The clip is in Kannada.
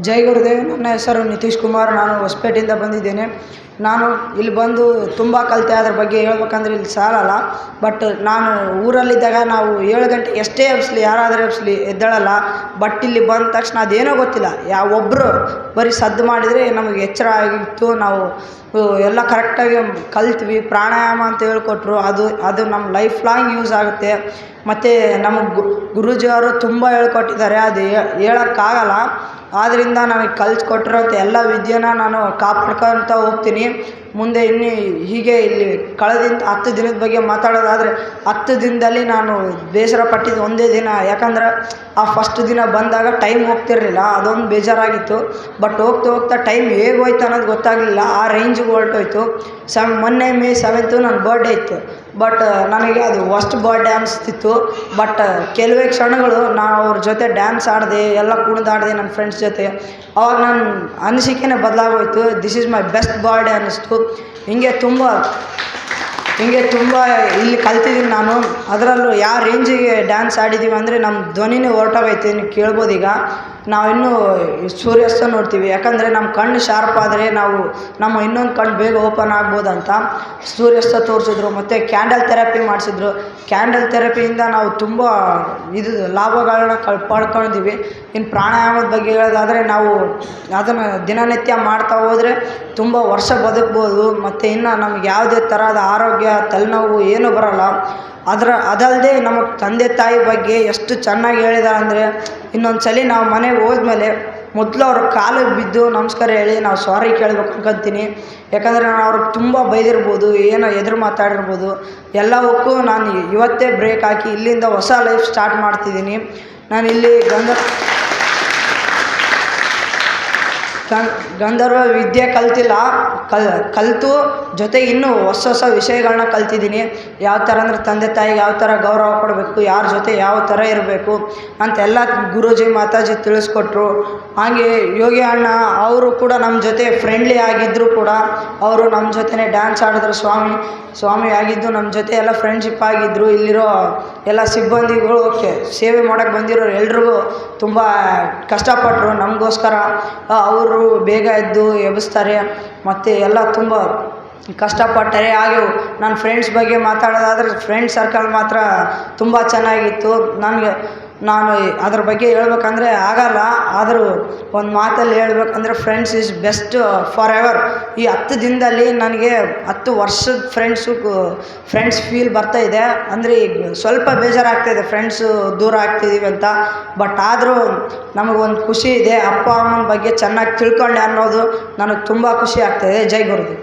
ಜೈ ಗುರುದೇವ್. ನನ್ನ ಹೆಸರು ನಿತೀಶ್ ಕುಮಾರ್. ನಾನು ಹೊಸಪೇಟೆಯಿಂದ ಬಂದಿದ್ದೇನೆ. ನಾನು ಇಲ್ಲಿ ಬಂದು ತುಂಬ ಕಲಿತೆ. ಅದ್ರ ಬಗ್ಗೆ ಹೇಳ್ಬೇಕಂದ್ರೆ ಇಲ್ಲಿ ಸಾಲಲ್ಲ. ಬಟ್ ನಾನು ಊರಲ್ಲಿದ್ದಾಗ ನಾವು 7 ಗಂಟೆಗೆ ಎಷ್ಟೇ ಎಬ್ಬಿಸ್ಲಿ, ಯಾರಾದರೂ ಎಬ್ಬಿಸ್ಲಿ ಎದ್ದೇಳಲ್ಲ. ಬಟ್ ಇಲ್ಲಿ ಬಂದ ತಕ್ಷಣ ಅದೇನೋ ಗೊತ್ತಿಲ್ಲ, ಒಬ್ಬರು ಬರೀ ಸದ್ದು ಮಾಡಿದರೆ ನಮಗೆ ಎಚ್ಚರ ಆಗಿತ್ತು. ನಾವು ಎಲ್ಲ ಕರೆಕ್ಟಾಗಿ ಕಲ್ತ್ವಿ. ಪ್ರಾಣಾಯಾಮ ಅಂತ ಹೇಳ್ಕೊಟ್ರು. ಅದು ನಮ್ಮ ಲೈಫ್ ಲಾಂಗ್ ಯೂಸ್ ಆಗುತ್ತೆ. ಮತ್ತು ನಮಗೆ ಗುರೂಜಿಯವರು ತುಂಬ ಹೇಳ್ಕೊಟ್ಟಿದ್ದಾರೆ. ಅದು ಹೇಳೋಕ್ಕಾಗಲ್ಲ. ಆದ್ದರಿಂದ ನನಗೆ ಕಲಿಸ್ಕೊಟ್ಟಿರೋಂಥ ಎಲ್ಲ ವಿದ್ಯೆನ ನಾನು ಕಾಪಾಡ್ಕೊತ ಹೋಗ್ತೀನಿ ಮುಂದೆ. ಹೀಗೆ ಇಲ್ಲಿ ಕಳೆದ 10 ದಿನದ ಬಗ್ಗೆ ಮಾತಾಡೋದಾದರೆ, 10 ದಿನದಲ್ಲಿ ನಾನು ಬೇಸರ ಪಟ್ಟಿದ್ದು ಒಂದೇ ದಿನ. ಯಾಕಂದ್ರೆ ಆ ಫಸ್ಟ್ ದಿನ ಬಂದಾಗ ಟೈಮ್ ಹೋಗ್ತಿರಲಿಲ್ಲ, ಅದೊಂದು ಬೇಜಾರಾಗಿತ್ತು. ಬಟ್ ಹೋಗ್ತಾ ಟೈಮ್ ಹೇಗೆ ಹೋಯ್ತು ಅನ್ನೋದು ಗೊತ್ತಾಗಲಿಲ್ಲ. ಆ ರೇಂಜಿಗೆ ಹೊರಟೋಯ್ತು. ಮೊನ್ನೆ May 7th ನನ್ನ ಬರ್ಡೇ ಇತ್ತು. ಬಟ್ ನನಗೆ ಅದು ವರ್ಸ್ಟ್ ಬರ್ಡೇ ಅನಿಸ್ತಿತ್ತು. ಬಟ್ ಕೆಲವೇ ಕ್ಷಣಗಳು ನಾನು ಅವ್ರ ಜೊತೆ ಡ್ಯಾನ್ಸ್ ಆಡಿದೆ, ಎಲ್ಲ ಕುಣಿದಾಡಿದೆ ನನ್ನ ಫ್ರೆಂಡ್ಸ್ ಜೊತೆ. ಅವಾಗ ನನ್ನ ಅನಿಸಿಕೆನೇ ಬದಲಾಗೋಯ್ತು. This is my best birthday ಅನ್ನಿಸ್ತು. ಹಿಂಗೆ ತುಂಬ ಇಲ್ಲಿ ಕಲ್ತಿದ್ದೀನಿ ನಾನು. ಅದರಲ್ಲೂ ಯಾವ ರೇಂಜಿಗೆ ಡ್ಯಾನ್ಸ್ ಆಡಿದ್ದೀವಿ ಅಂದರೆ ನಮ್ಮ ಧ್ವನಿನೇ ಹೊರಟೋಗೈತೆ. ನೀವು ಕೇಳ್ಬೋದು. ಈಗ ನಾವಿನ್ನೂ ಸೂರ್ಯಾಸ್ತ ನೋಡ್ತೀವಿ. ಯಾಕಂದರೆ ನಮ್ಮ ಕಣ್ಣು ಶಾರ್ಪ್ ಆದರೆ ನಾವು ನಮ್ಮ ಇನ್ನೊಂದು ಕಣ್ಣು ಬೇಗ ಓಪನ್ ಆಗ್ಬೋದಂತ ಸೂರ್ಯಾಸ್ತ ತೋರಿಸಿದ್ರು. ಮತ್ತು ಕ್ಯಾಂಡಲ್ ಥೆರಪಿ ಮಾಡಿಸಿದ್ರು. ಕ್ಯಾಂಡಲ್ ಥೆರಪಿಯಿಂದ ನಾವು ತುಂಬ ಲಾಭಗಳನ್ನ ಪಡ್ಕೊಂಡಿದ್ದೀವಿ. ಇನ್ನು ಪ್ರಾಣಾಯಾಮದ ಬಗ್ಗೆ ಹೇಳೋದಾದರೆ, ನಾವು ಅದನ್ನು ದಿನನಿತ್ಯ ಮಾಡ್ತಾ ಹೋದರೆ ತುಂಬ ವರ್ಷ ಬದುಕ್ಬೋದು. ಮತ್ತು ಇನ್ನು ನಮ್ಗೆ ಯಾವುದೇ ಥರದ ಆರೋಗ್ಯ, ತಲೆನೋವು ಏನೂ ಬರೋಲ್ಲ. ಅದಲ್ಲದೆ ನಮ್ಮ ತಂದೆ ತಾಯಿ ಬಗ್ಗೆ ಎಷ್ಟು ಚೆನ್ನಾಗಿ ಹೇಳಿದ್ದಾರೆ ಅಂದರೆ, ಇನ್ನೊಂದು ಸಲ ನಾವು ಮನೆಗೆ ಹೋದ್ಮೇಲೆ ಮೊದಲು ಅವ್ರ ಕಾಲಿಗೆ ಬಿದ್ದು ನಮಸ್ಕಾರ ಹೇಳಿ ನಾವು ಸಾರಿ ಕೇಳಬೇಕು ಅನ್ಕೊತೀನಿ. ಯಾಕಂದರೆ ನಾನು ಅವ್ರಿಗೆ ತುಂಬ ಬೈದಿರ್ಬೋದು, ಏನೋ ಎದುರು ಮಾತಾಡಿರ್ಬೋದು. ಎಲ್ಲವಕ್ಕೂ ನಾನು ಇವತ್ತೇ ಬ್ರೇಕ್ ಹಾಕಿ ಇಲ್ಲಿಂದ ಹೊಸ ಲೈಫ್ ಸ್ಟಾರ್ಟ್ ಮಾಡ್ತಿದ್ದೀನಿ. ನಾನು ಇಲ್ಲಿ ಗಂಧರ್ವ ವಿದ್ಯೆ ಕಲ್ತಿಲ್ಲ, ಕಲಿತು ಜೊತೆಗೆ ಇನ್ನೂ ಹೊಸ ವಿಷಯಗಳನ್ನ ಕಲ್ತಿದ್ದೀನಿ. ಯಾವ ಥರ ಅಂದರೆ ತಂದೆ ತಾಯಿಗೆ ಯಾವ ಥರ ಗೌರವ ಕೊಡಬೇಕು, ಯಾರ ಜೊತೆ ಯಾವ ಥರ ಇರಬೇಕು ಅಂತೆಲ್ಲ ಗುರೂಜಿ ಮಾತಾಜಿ ತಿಳಿಸ್ಕೊಟ್ರು. ಹಾಗೆ ಯೋಗಿ ಅಣ್ಣ ಅವರು ಕೂಡ ನಮ್ಮ ಜೊತೆ ಫ್ರೆಂಡ್ಲಿ ಆಗಿದ್ದರು ಕೂಡ. ಅವರು ನಮ್ಮ ಜೊತೆನೇ ಡ್ಯಾನ್ಸ್ ಆಡಿದ್ರು. ಸ್ವಾಮಿ ಆಗಿದ್ದು ನಮ್ಮ ಜೊತೆ ಎಲ್ಲ ಫ್ರೆಂಡ್ಶಿಪ್ ಆಗಿದ್ದರು. ಇಲ್ಲಿರೋ ಎಲ್ಲ ಸಿಬ್ಬಂದಿಗಳು ಸೇವೆ ಮಾಡೋಕ್ಕೆ ಬಂದಿರೋರು ಎಲ್ರಿಗೂ ತುಂಬ ಕಷ್ಟಪಟ್ಟರು ನಮಗೋಸ್ಕರ. ಅವರು ಬೇಗ ಎದ್ದು ಎಬ್ಬಿಸ್ತಾರೆ ಮತ್ತು ಎಲ್ಲ ತುಂಬ ಕಷ್ಟಪಟ್ಟರೆ. ಹಾಗೆ ನನ್ನ ಫ್ರೆಂಡ್ಸ್ ಬಗ್ಗೆ ಮಾತಾಡೋದಾದರೆ, ಫ್ರೆಂಡ್ ಸರ್ಕಲ್ ಮಾತ್ರ ತುಂಬ ಚೆನ್ನಾಗಿತ್ತು. ನಾನು ಅದ್ರ ಬಗ್ಗೆ ಹೇಳ್ಬೇಕಂದ್ರೆ ಆಗಲ್ಲ. ಆದರೂ ಒಂದು ಮಾತಲ್ಲಿ ಹೇಳ್ಬೇಕಂದ್ರೆ, friends is best for ever. ಈ 10 ದಿನದಲ್ಲಿ ನನಗೆ 10 ವರ್ಷದ ಫ್ರೆಂಡ್ಸ್ ಫೀಲ್ ಬರ್ತಾಯಿದೆ. ಅಂದರೆ ಈಗ ಸ್ವಲ್ಪ ಬೇಜಾರಾಗ್ತಾಯಿದೆ, ಫ್ರೆಂಡ್ಸು ದೂರ ಆಗ್ತಿದ್ದೀವಿ ಅಂತ. ಬಟ್ ಆದರೂ ನಮಗೊಂದು ಖುಷಿ ಇದೆ. ಅಪ್ಪ ಅಮ್ಮನ ಬಗ್ಗೆ ಚೆನ್ನಾಗಿ ತಿಳ್ಕೊಂಡೆ ಅನ್ನೋದು ನನಗೆ ತುಂಬ ಖುಷಿ ಆಗ್ತಾಯಿದೆ. ಜೈ ಗುರುದೇವ್.